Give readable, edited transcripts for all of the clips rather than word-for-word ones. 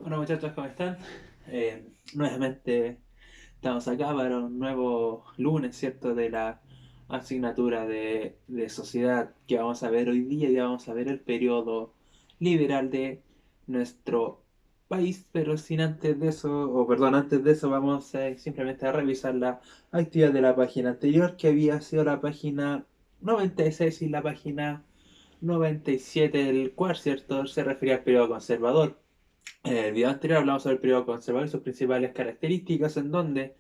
Hola muchachos, ¿cómo están? Nuevamente estamos acá para un nuevo lunes, ¿cierto? De la asignatura de sociedad que vamos a ver hoy día. Ya vamos a ver el periodo liberal de nuestro país, pero sin antes de eso, o perdón, antes de eso vamos simplemente a revisar la actividad de la página anterior, que había sido la página 96 y la página 97 del cual, ¿cierto? Se refería al periodo conservador. En el video anterior hablamos sobre el periodo conservador y sus principales características, en donde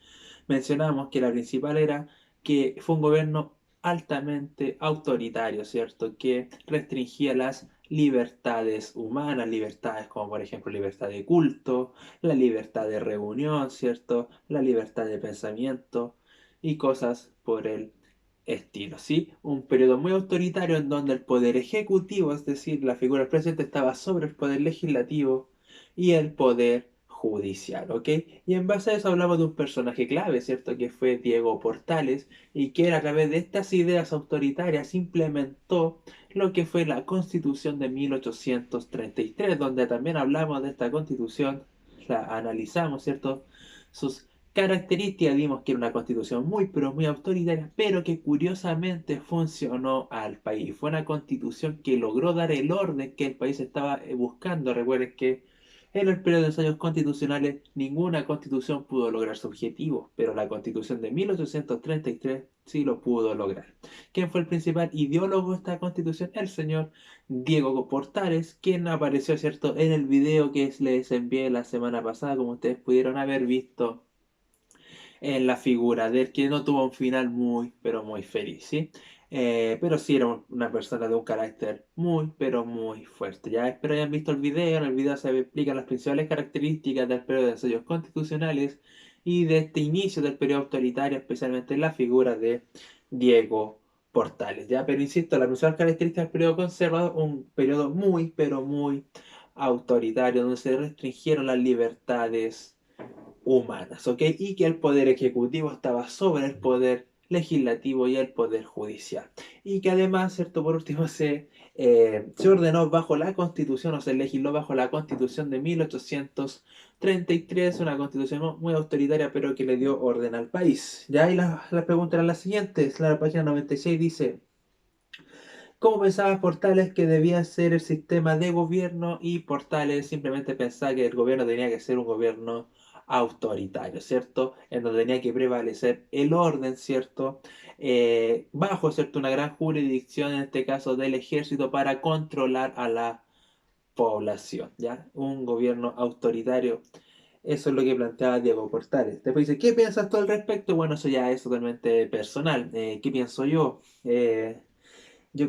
mencionamos que la principal era que fue un gobierno altamente autoritario, ¿cierto? Que restringía las libertades humanas, libertades como por ejemplo libertad de culto, la libertad de reunión, ¿cierto? La libertad de pensamiento y cosas por el estilo, ¿sí? Un periodo muy autoritario en donde el poder ejecutivo, es decir, la figura del presidente, estaba sobre el poder legislativo y el poder judicial, ¿ok? Y en base a eso hablamos de un personaje clave, ¿cierto? Que fue Diego Portales y que a través de estas ideas autoritarias implementó lo que fue la Constitución de 1833, donde también hablamos de esta Constitución, la analizamos, ¿cierto? Sus características, vimos que era una constitución muy, pero muy autoritaria, pero que curiosamente funcionó al país. Fue una constitución que logró dar el orden que el país estaba buscando. Recuerden que en el periodo de ensayos constitucionales ninguna constitución pudo lograr su objetivo, pero la constitución de 1833 sí lo pudo lograr. ¿Quién fue el principal ideólogo de esta constitución? El señor Diego Portales, quien apareció, ¿cierto?, en el video que les envié la semana pasada, como ustedes pudieron haber visto en la figura del que no tuvo un final muy, pero muy feliz, ¿sí? Pero sí era una persona de un carácter muy, pero muy fuerte. Ya espero hayan visto el video. En el video se explican las principales características del periodo de ensayos constitucionales y de este inicio del periodo autoritario, especialmente en la figura de Diego Portales. Ya, pero insisto, la principal característica del periodo conservador, un periodo muy, pero muy autoritario, donde se restringieron las libertades humanas, ¿ok? Y que el poder ejecutivo estaba sobre el poder legislativo y el poder judicial. Y que además, ¿cierto? Por último, se ordenó bajo la constitución o se legisló bajo la constitución de 1833, una constitución muy autoritaria, pero que le dio orden al país. Ya, y las preguntas eran las siguientes. La página 96 dice: ¿cómo pensaba Portales que debía ser el sistema de gobierno? Y Portales simplemente pensaba que el gobierno tenía que ser un gobierno autoritario, ¿cierto? En donde tenía que prevalecer el orden, ¿cierto? Bajo, ¿cierto? Una gran jurisdicción, en este caso del ejército, para controlar a la población, ¿ya? Un gobierno autoritario. Eso es lo que planteaba Diego Portales. Después dice: ¿qué piensas tú al respecto? Bueno, eso ya es totalmente personal. ¿Qué pienso yo? Yo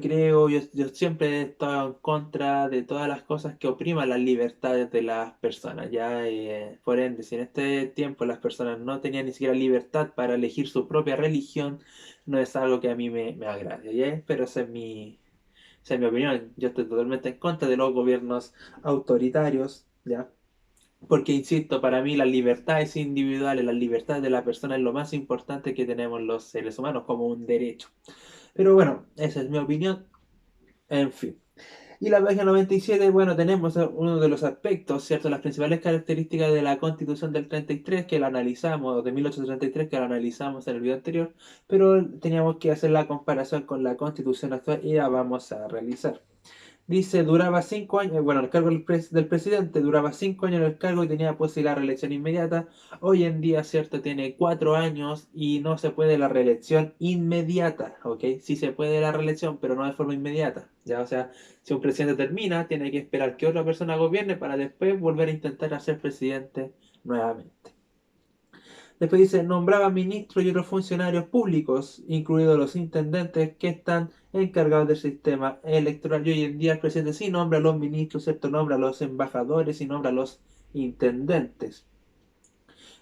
siempre he estado en contra de todas las cosas que opriman las libertades de las personas, ¿ya? Por ende, si en este tiempo las personas no tenían ni siquiera libertad para elegir su propia religión, no es algo que a mí me agrade, ¿ya? Pero esa es mi opinión. Yo estoy totalmente en contra de los gobiernos autoritarios, ¿ya? Porque, insisto, para mí las libertades individuales, las libertades de la persona es lo más importante que tenemos los seres humanos como un derecho. Pero bueno, esa es mi opinión. En fin. Y la página 97, bueno, tenemos uno de los aspectos, ¿cierto? Las principales características de la Constitución del 33 que la analizamos, de 1833 que la analizamos en el video anterior, pero teníamos que hacer la comparación con la Constitución actual y la vamos a realizar. Dice, duraba 5 años, bueno, el cargo del presidente duraba 5 años en el cargo y tenía posibilidad de reelección inmediata. Hoy en día, ¿cierto? Tiene 4 años y no se puede la reelección inmediata, ¿ok? Sí se puede la reelección, pero no de forma inmediata, ¿ya? O sea, si un presidente termina, tiene que esperar que otra persona gobierne para después volver a intentar hacer presidente nuevamente. Después dice, nombraba ministros y otros funcionarios públicos, incluidos los intendentes que están encargados del sistema electoral. Y hoy en día el presidente sí nombra a los ministros, ¿cierto? Nombra a los embajadores y nombra a los intendentes.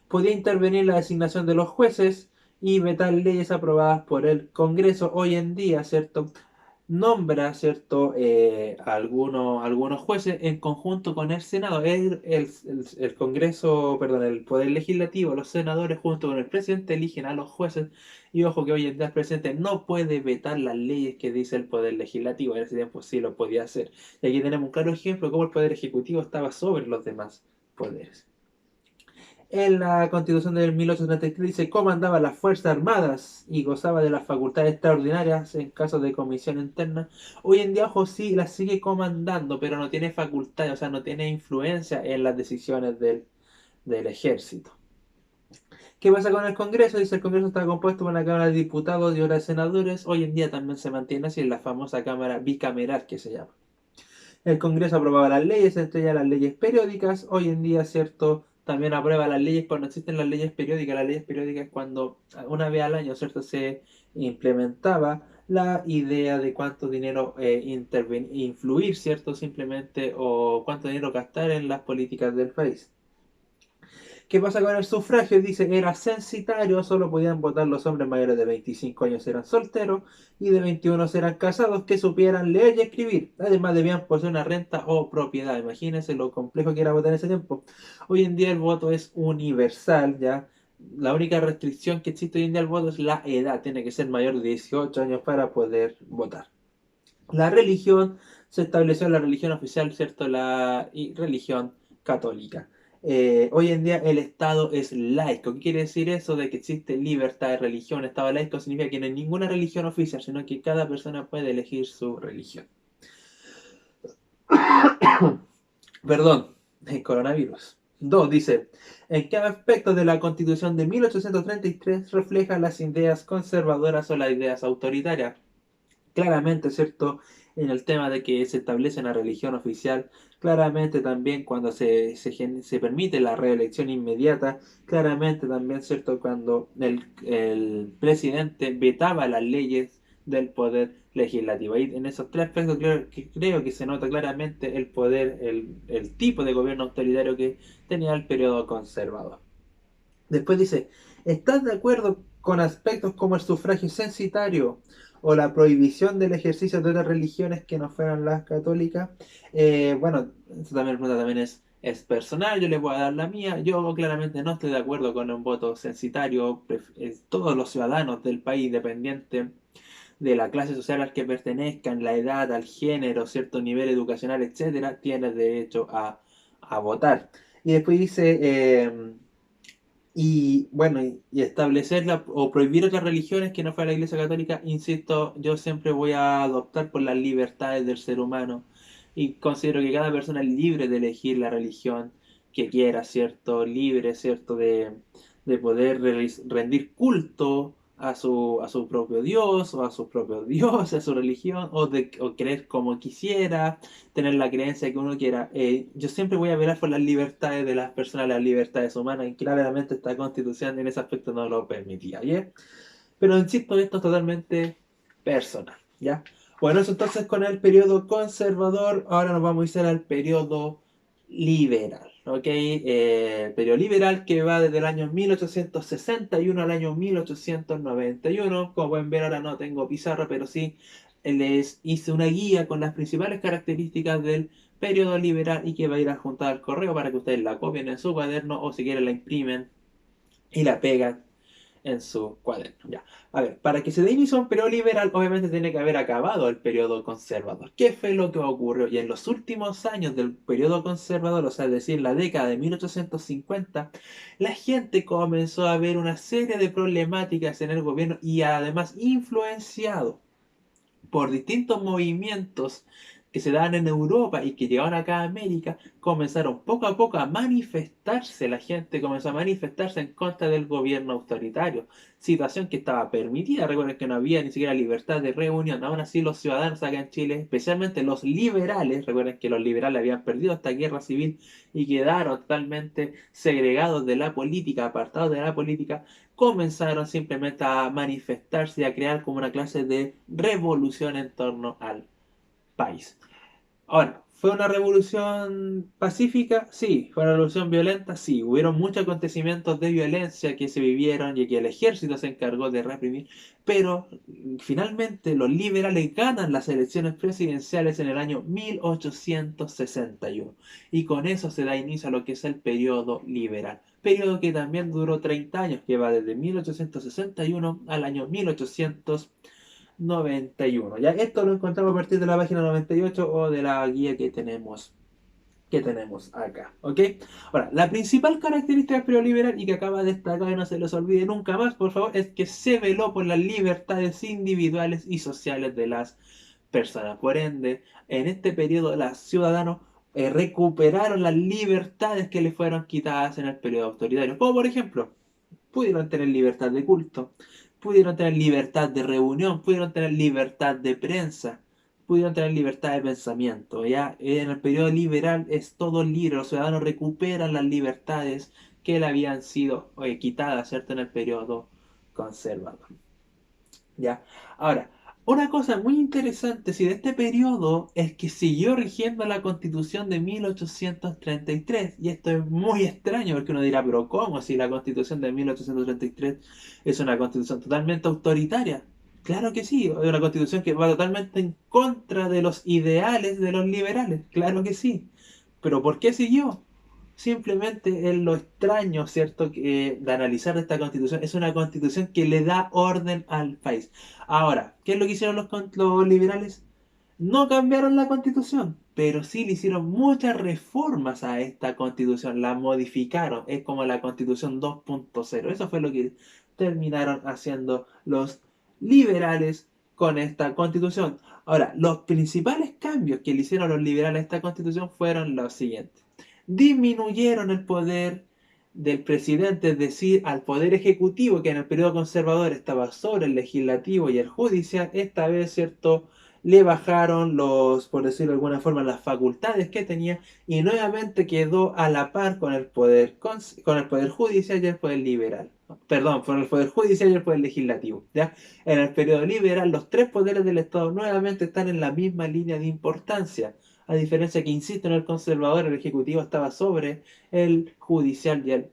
Podía intervenir la designación de los jueces y vetar leyes aprobadas por el Congreso. Hoy en día, ¿cierto? Nombra, ¿cierto? Algunos jueces en conjunto con el Senado. El Congreso, perdón, el Poder Legislativo, los senadores junto con el presidente eligen a los jueces. Y ojo que hoy en día el presidente no puede vetar las leyes que dice el Poder Legislativo. En ese tiempo sí lo podía hacer. Y aquí tenemos un claro ejemplo de cómo el Poder Ejecutivo estaba sobre los demás poderes. En la Constitución de 1833 dice comandaba las Fuerzas Armadas y gozaba de las facultades extraordinarias en caso de comisión interna. Hoy en día, ojo, sí las sigue comandando, pero no tiene facultades, o sea, no tiene influencia en las decisiones del ejército. ¿Qué pasa con el Congreso? Dice el Congreso está compuesto por una Cámara de Diputados y una de Senadores. Hoy en día también se mantiene así en la famosa Cámara bicameral que se llama. El Congreso aprobaba las leyes, entre ellas las leyes periódicas. Hoy en día, ¿cierto? También aprueba las leyes cuando existen las leyes periódicas. Las leyes periódicas es cuando una vez al año, ¿cierto? Se implementaba la idea de cuánto dinero influir, ¿cierto? Simplemente, o cuánto dinero gastar en las políticas del país. ¿Qué pasa con el sufragio? Dice, era censitario, solo podían votar los hombres mayores de 25 años eran solteros y de 21 eran casados que supieran leer y escribir. Además debían poseer una renta o propiedad. Imagínense lo complejo que era votar en ese tiempo. Hoy en día el voto es universal, ¿ya? La única restricción que existe hoy en día al voto es la edad. Tiene que ser mayor de 18 años para poder votar. La religión se estableció la religión oficial, ¿cierto? La religión católica. Hoy en día el Estado es laico. ¿Qué quiere decir eso? De que existe libertad de religión. Estado laico significa que no hay ninguna religión oficial, sino que cada persona puede elegir su religión. Perdón, el coronavirus. 2. Dice, ¿en qué aspecto de la Constitución de 1833 refleja las ideas conservadoras o las ideas autoritarias? Claramente, ¿cierto? En el tema de que se establece una religión oficial, claramente también cuando se permite la reelección inmediata, claramente también, ¿cierto? Cuando el presidente vetaba las leyes del poder legislativo. Ahí en esos tres aspectos creo que se nota claramente el poder, el tipo de gobierno autoritario que tenía el periodo conservador. Después dice, ¿estás de acuerdo con aspectos como el sufragio censitario o la prohibición del ejercicio de otras religiones que no fueran las católicas? Bueno, eso también es personal, yo les voy a dar la mía. Yo claramente no estoy de acuerdo con un voto censitario. Todos los ciudadanos del país, independiente de la clase social al que pertenezcan, la edad, al género, cierto nivel educacional, etcétera, tienen derecho a votar. Y después dice... y bueno, y establecerla o prohibir otras religiones que no fuera la Iglesia Católica, insisto, yo siempre voy a adoptar por las libertades del ser humano y considero que cada persona es libre de elegir la religión que quiera, ¿cierto? Libre, ¿cierto? De poder rendir culto a su propio Dios o a sus propios dioses, a su religión, o creer como quisiera, tener la creencia que uno quiera. Yo siempre voy a velar por las libertades de las personas, las libertades humanas, y claramente esta constitución en ese aspecto no lo permitía, ¿ya? Pero insisto, esto es totalmente personal, ¿ya? Bueno, eso entonces con el periodo conservador, ahora nos vamos a ir al periodo liberal, ¿ok? El periodo liberal que va desde el año 1861 al año 1891. Como pueden ver, ahora no tengo pizarra, pero sí les hice una guía con las principales características del periodo liberal y que va a ir adjuntada al correo para que ustedes la copien en su cuaderno o si quieren la imprimen y la pegan en su cuaderno. Ya. A ver, para que se dé inicio a un periodo liberal, obviamente tiene que haber acabado el periodo conservador. ¿Qué fue lo que ocurrió? Y en los últimos años del periodo conservador, o sea, es decir, la década de 1850, la gente comenzó a ver una serie de problemáticas en el gobierno y además influenciado por distintos movimientos que se daban en Europa y que llegaban acá a América, comenzaron poco a poco a manifestarse, la gente comenzó a manifestarse en contra del gobierno autoritario, situación que estaba permitida. Recuerden que no había ni siquiera libertad de reunión. Aún así los ciudadanos acá en Chile, especialmente los liberales, recuerden que los liberales habían perdido esta guerra civil y quedaron totalmente segregados de la política, apartados de la política, comenzaron simplemente a manifestarse y a crear como una clase de revolución en torno al país. Ahora, ¿fue una revolución pacífica? Sí. ¿Fue una revolución violenta? Sí. Hubieron muchos acontecimientos de violencia que se vivieron y que el ejército se encargó de reprimir, pero finalmente los liberales ganan las elecciones presidenciales en el año 1861 y con eso se da inicio a lo que es el periodo liberal. Periodo que también duró 30 años, que va desde 1861 al año 1891. Ya esto lo encontramos a partir de la página 98 o de la guía que tenemos que tenemos acá, ¿ok? Ahora, la principal característica del periodo liberal y que acaba de destacar y no se les olvide nunca más, por favor, es que se veló por las libertades individuales y sociales de las personas. Por ende, en este periodo los ciudadanos recuperaron las libertades que les fueron quitadas en el periodo autoritario, como por ejemplo, pudieron tener libertad de culto, pudieron tener libertad de reunión, pudieron tener libertad de prensa, pudieron tener libertad de pensamiento. Ya en el periodo liberal es todo libre, los ciudadanos recuperan las libertades que le habían sido quitadas, ¿cierto? En el periodo conservador. ¿Ya? Ahora, una cosa muy interesante si de este periodo es que siguió rigiendo la Constitución de 1833. Y esto es muy extraño porque uno dirá, pero ¿cómo? Si la Constitución de 1833 es una constitución totalmente autoritaria. Claro que sí, es una constitución que va totalmente en contra de los ideales de los liberales. Claro que sí. Pero ¿por qué siguió? Simplemente es lo extraño, ¿cierto?, de analizar esta constitución. Es una constitución que le da orden al país. Ahora, ¿qué es lo que hicieron los liberales? No cambiaron la constitución, pero sí le hicieron muchas reformas a esta constitución. La modificaron. Es como la constitución 2.0. Eso fue lo que terminaron haciendo los liberales con esta constitución. Ahora, los principales cambios que le hicieron los liberales a esta constitución fueron los siguientes: disminuyeron el poder del presidente, es decir, al poder ejecutivo, que en el periodo conservador estaba sobre el legislativo y el judicial. Esta vez, ¿cierto?, le bajaron los, por decirlo de alguna forma, las facultades que tenía y nuevamente quedó a la par con el poder judicial y el poder liberal. Perdón, con el poder judicial y el poder legislativo. ¿Ya? En el periodo liberal, los tres poderes del Estado nuevamente están en la misma línea de importancia. A diferencia que, insisto, en el conservador el ejecutivo estaba sobre el judicial y el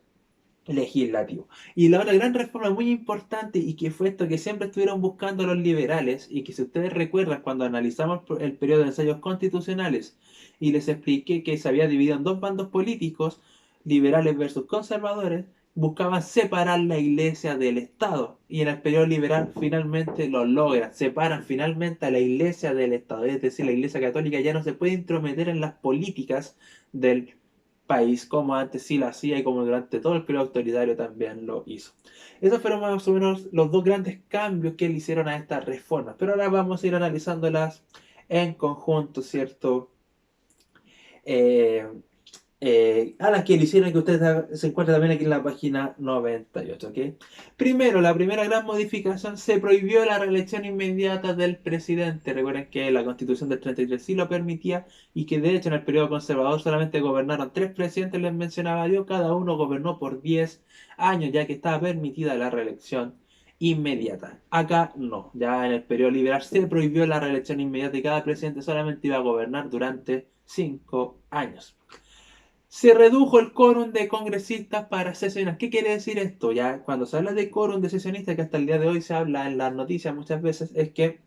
legislativo. Y la otra gran reforma muy importante, y que fue esto que siempre estuvieron buscando los liberales, y que si ustedes recuerdan cuando analizamos el periodo de ensayos constitucionales y les expliqué que se había dividido en dos bandos políticos, liberales versus conservadores, buscaban separar la iglesia del Estado. Y en el periodo liberal finalmente lo logran, separan finalmente a la iglesia del Estado. Es decir, la iglesia católica ya no se puede intrometer en las políticas del país como antes sí lo hacía y como durante todo el periodo autoritario también lo hizo. Esos fueron más o menos los dos grandes cambios que le hicieron a estas reformas. Pero ahora vamos a ir analizándolas en conjunto, ¿cierto? Eh, a las que le hicieron, que ustedes se encuentran también aquí en la página 98, ¿ok? Primero, la primera gran modificación: se prohibió la reelección inmediata del presidente. Recuerden que la Constitución del 33 sí lo permitía y que de hecho en el periodo conservador solamente gobernaron tres presidentes, les mencionaba yo, cada uno gobernó por 10 años, ya que estaba permitida la reelección inmediata. Acá no, ya en el periodo liberal se prohibió la reelección inmediata y cada presidente solamente iba a gobernar durante 5 años. Se redujo el quórum de congresistas para sesiones. ¿Qué quiere decir esto? Ya cuando se habla de quórum de sesionistas, que hasta el día de hoy se habla en las noticias muchas veces, es que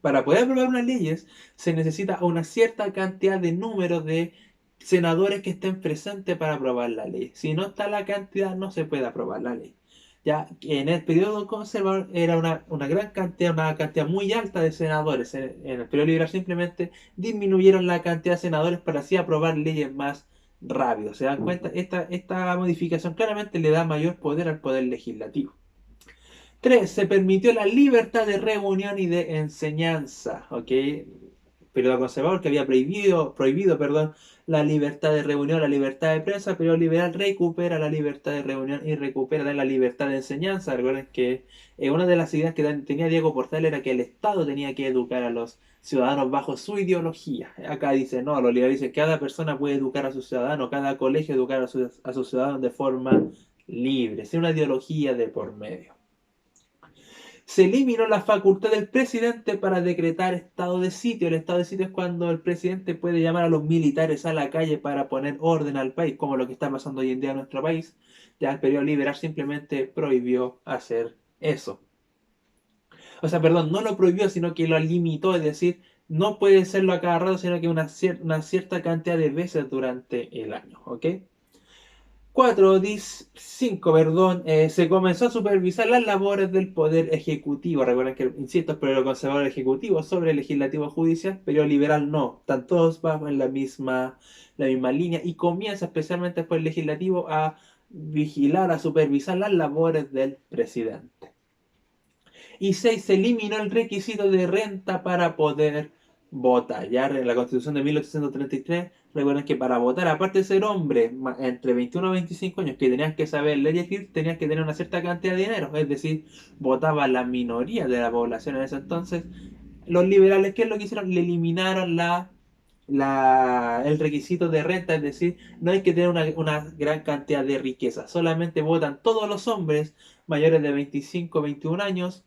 para poder aprobar unas leyes se necesita una cierta cantidad de número de senadores que estén presentes para aprobar la ley. Si no está la cantidad, no se puede aprobar la ley. Ya en el periodo conservador era una gran cantidad, una cantidad muy alta de senadores. En el periodo liberal simplemente disminuyeron la cantidad de senadores para así aprobar leyes más rápido. ¿Se dan cuenta? Esta modificación claramente le da mayor poder al poder legislativo. 3. Se permitió la libertad de reunión y de enseñanza. ¿Ok? Periodo conservador que había prohibido, perdón, la libertad de reunión, la libertad de prensa. Periodo liberal recupera la libertad de reunión y recupera la libertad de enseñanza. Recuerden que una de las ideas que tenía Diego Portal era que el Estado tenía que educar a los ciudadanos bajo su ideología. Acá dice, no, los liberales dicen que cada persona puede educar a sus ciudadanos, cada colegio educar a sus ciudadanos de forma libre, sin una ideología de por medio. Se eliminó la facultad del presidente para decretar estado de sitio. El estado de sitio es cuando el presidente puede llamar a los militares a la calle para poner orden al país, como lo que está pasando hoy en día en nuestro país. Ya el periodo liberal simplemente prohibió hacer eso. O sea, perdón, no lo prohibió, sino que lo limitó, es decir, no puede serlo a cada rato, sino que una cierta cantidad de veces durante el año, ¿ok? 5, perdón, se comenzó a supervisar las labores del Poder Ejecutivo. Recuerden que, insisto, es periodo conservador ejecutivo sobre el legislativo judicial, periodo liberal no. Están todos bajo en la misma línea y comienza especialmente después el legislativo a vigilar, a supervisar las labores del presidente. Y 6, se eliminó el requisito de renta para poder votar. Ya en la Constitución de 1833, recuerden que para votar, aparte de ser hombre entre 21 y 25 años, que tenías que saber leer y escribir, tenías que tener una cierta cantidad de dinero. Es decir, votaba la minoría de la población en ese entonces. Los liberales, ¿qué es lo que hicieron? Le eliminaron el requisito de renta, es decir, no hay que tener una gran cantidad de riqueza, solamente votan todos los hombres mayores de 25 o 21 años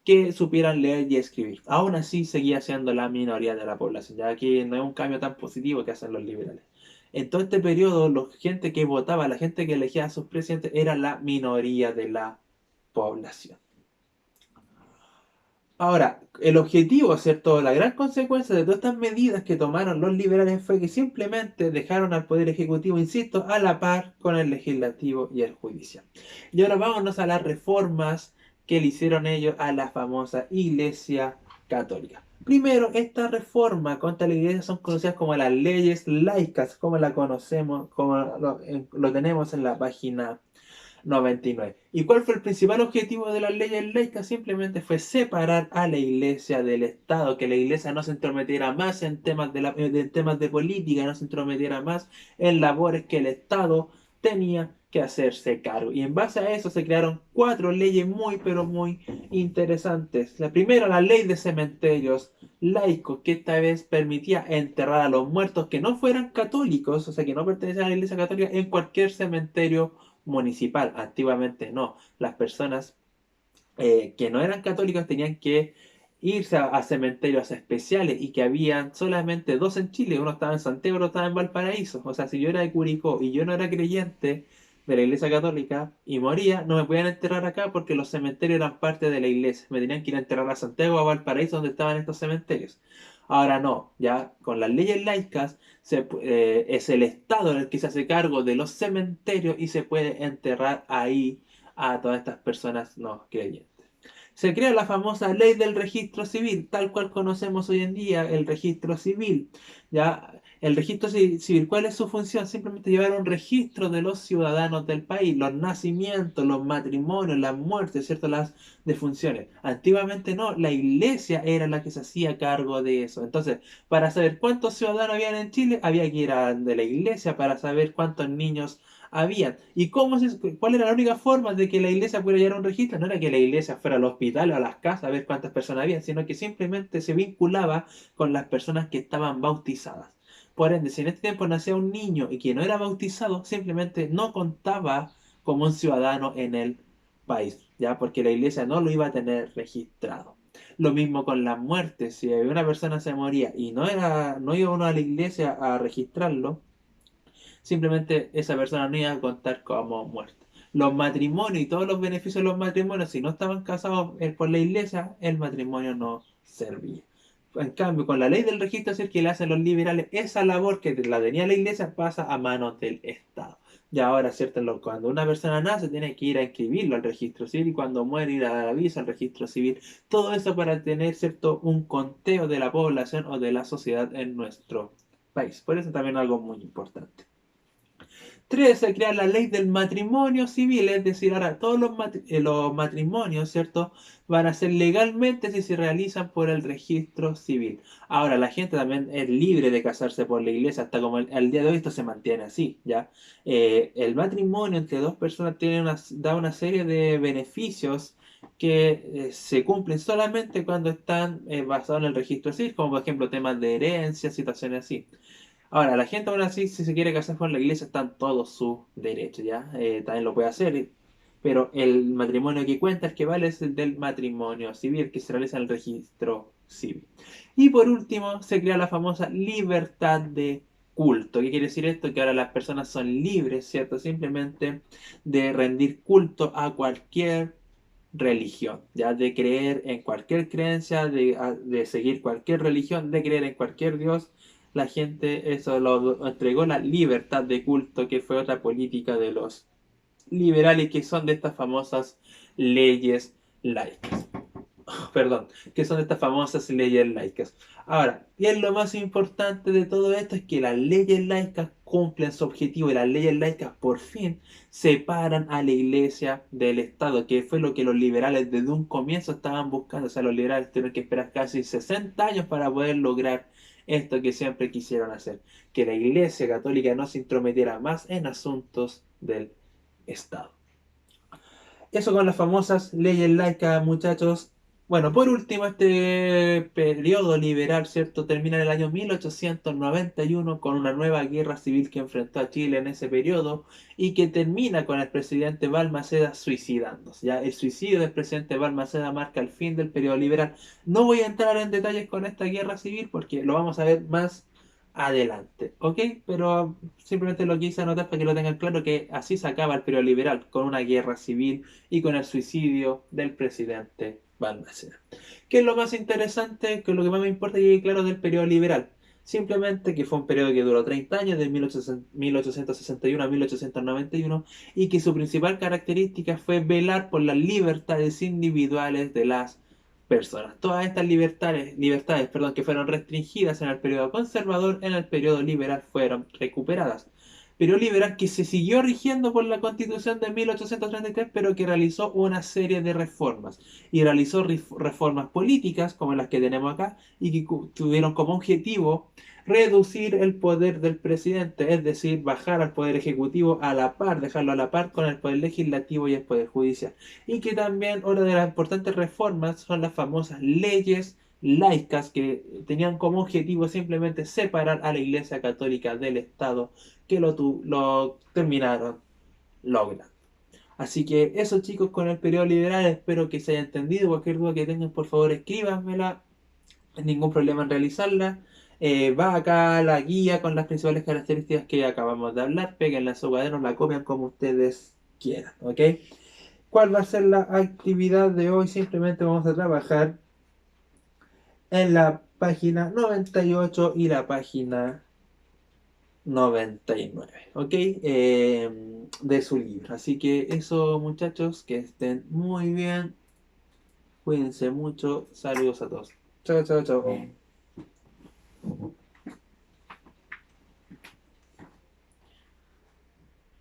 que supieran leer y escribir. Aún así seguía siendo la minoría de la población, ya que no es un cambio tan positivo que hacen los liberales. En todo este periodo, la gente que votaba, la gente que elegía a sus presidentes, era la minoría de la población. Ahora, el objetivo, ¿cierto? La gran consecuencia de todas estas medidas que tomaron los liberales fue que simplemente dejaron al Poder Ejecutivo, insisto, a la par con el Legislativo y el Judicial. Y ahora vámonos a las reformas que le hicieron ellos a la famosa Iglesia Católica. Primero, esta reforma contra la Iglesia son conocidas como las leyes laicas, como la conocemos, como lo tenemos en la página 99. ¿Y cuál fue el principal objetivo de las leyes laicas? Simplemente fue separar a la iglesia del Estado, que la iglesia no se entrometiera más en temas de política, no se entrometiera más en labores que el Estado tenía que hacerse cargo. Y en base a eso se crearon 4 leyes muy, pero muy interesantes. La primera, la ley de cementerios laicos, que esta vez permitía enterrar a los muertos que no fueran católicos, o sea, que no pertenecían a la iglesia católica, en cualquier cementerio municipal. Antiguamente no. Las personas que no eran católicas tenían que irse a cementerios especiales y que habían solamente 2 en Chile. Uno estaba en Santiago, otro estaba en Valparaíso. O sea, si yo era de Curicó y yo no era creyente de la iglesia católica y moría, no me podían enterrar acá porque los cementerios eran parte de la iglesia. Me tenían que ir a enterrar a Santiago o a Valparaíso donde estaban estos cementerios. Ahora no, ya con las leyes laicas es el Estado el que se hace cargo de los cementerios y se puede enterrar ahí a todas estas personas no creyentes. Se crea la famosa ley del registro civil, tal cual conocemos hoy en día el registro civil. Ya, el registro civil, ¿cuál es su función? Simplemente llevar un registro de los ciudadanos del país, los nacimientos, los matrimonios, las muertes, ¿cierto? Las defunciones. Antiguamente no, la iglesia era la que se hacía cargo de eso. Entonces, para saber cuántos ciudadanos habían en Chile, había que ir a de la iglesia para saber cuántos niños habían. ¿Y cuál era la única forma de que la iglesia pudiera llevar un registro? No era que la iglesia fuera al hospital o a las casas a ver cuántas personas había, sino que simplemente se vinculaba con las personas que estaban bautizadas. Por ende, si en este tiempo nacía un niño y que no era bautizado, simplemente no contaba como un ciudadano en el país, ¿ya? Porque la iglesia no lo iba a tener registrado. Lo mismo con las muertes, si una persona se moría y no iba uno a la iglesia a registrarlo, simplemente esa persona no iba a contar como muerta. Los matrimonios y todos los beneficios de los matrimonios, si no estaban casados por la iglesia, el matrimonio no servía. En cambio, con la ley del registro civil que le hacen los liberales, esa labor que la tenía la iglesia pasa a manos del Estado. Y ahora, ¿cierto? Cuando una persona nace, tiene que ir a inscribirlo al registro civil y cuando muere, ir a dar aviso al registro civil. Todo eso para tener, ¿cierto? Un conteo de la población o de la sociedad en nuestro país. Por eso también algo muy importante. 3, se crea la ley del matrimonio civil, es decir, ahora todos los matrimonios, ¿cierto? Van a ser legalmente si se realizan por el registro civil. Ahora, la gente también es libre de casarse por la iglesia, hasta como el día de hoy esto se mantiene así, ¿ya? El matrimonio entre dos personas da una serie de beneficios que se cumplen solamente cuando están basados en el registro civil, como por ejemplo temas de herencia, situaciones así. Ahora, la gente aún así, si se quiere casar con la iglesia, está en todo su derecho, ¿ya? También lo puede hacer, pero el matrimonio que cuenta, el que vale, es el del matrimonio civil, que se realiza en el registro civil. Y por último, se crea la famosa libertad de culto. ¿Qué quiere decir esto? Que ahora las personas son libres, ¿cierto? Simplemente de rendir culto a cualquier religión, ya de creer en cualquier creencia, de seguir cualquier religión, de creer en cualquier Dios, la gente eso lo entregó la libertad de culto, que fue otra política de los liberales, que son de estas famosas leyes laicas. Perdón, que son estas famosas leyes laicas. Ahora, y es lo más importante de todo esto, es que las leyes laicas cumplen su objetivo y las leyes laicas por fin separan a la iglesia del Estado, que fue lo que los liberales desde un comienzo estaban buscando. O sea, los liberales tuvieron que esperar casi 60 años para poder lograr esto que siempre quisieron hacer, que la iglesia católica no se intrometiera más en asuntos del Estado. Eso con las famosas leyes laicas, muchachos. Bueno, por último, este periodo liberal, ¿cierto? Termina en el año 1891 con una nueva guerra civil que enfrentó a Chile en ese periodo y que termina con el presidente Balmaceda suicidándose. Ya el suicidio del presidente Balmaceda marca el fin del periodo liberal. No voy a entrar en detalles con esta guerra civil porque lo vamos a ver más adelante, ¿ok? Pero simplemente lo quise anotar para que lo tengan claro, que así se acaba el periodo liberal, con una guerra civil y con el suicidio del presidente Balmaceda. ¿Qué es lo más interesante? Que es lo que más me importa que quede claro del periodo liberal. Simplemente que fue un periodo que duró 30 años, de 1861 a 1891, y que su principal característica fue velar por las libertades individuales de las personas. Todas estas libertades que fueron restringidas en el periodo conservador, en el periodo liberal fueron recuperadas. Periodo liberal que se siguió rigiendo por la Constitución de 1833, pero que realizó una serie de reformas. Y realizó reformas políticas, como las que tenemos acá, y que tuvieron como objetivo reducir el poder del presidente, es decir, bajar al poder ejecutivo a la par, dejarlo a la par con el poder legislativo y el poder judicial. Y que también una de las importantes reformas son las famosas leyes laicas, que tenían como objetivo simplemente separar a la Iglesia Católica del Estado, que lo terminaron logrando. Así que eso, chicos, con el periodo liberal, espero que se haya entendido. Cualquier duda que tengan, por favor escríbanmela, ningún problema en realizarla. Va acá la guía con las principales características que acabamos de hablar, péguenla a su cuaderno, la copian como ustedes quieran, ¿ok? ¿Cuál va a ser la actividad de hoy? Simplemente vamos a trabajar en la página 98 y la página 99, ¿ok? De su libro. Así que eso, muchachos, que estén muy bien, cuídense mucho, saludos a todos. Chao, chao, chao.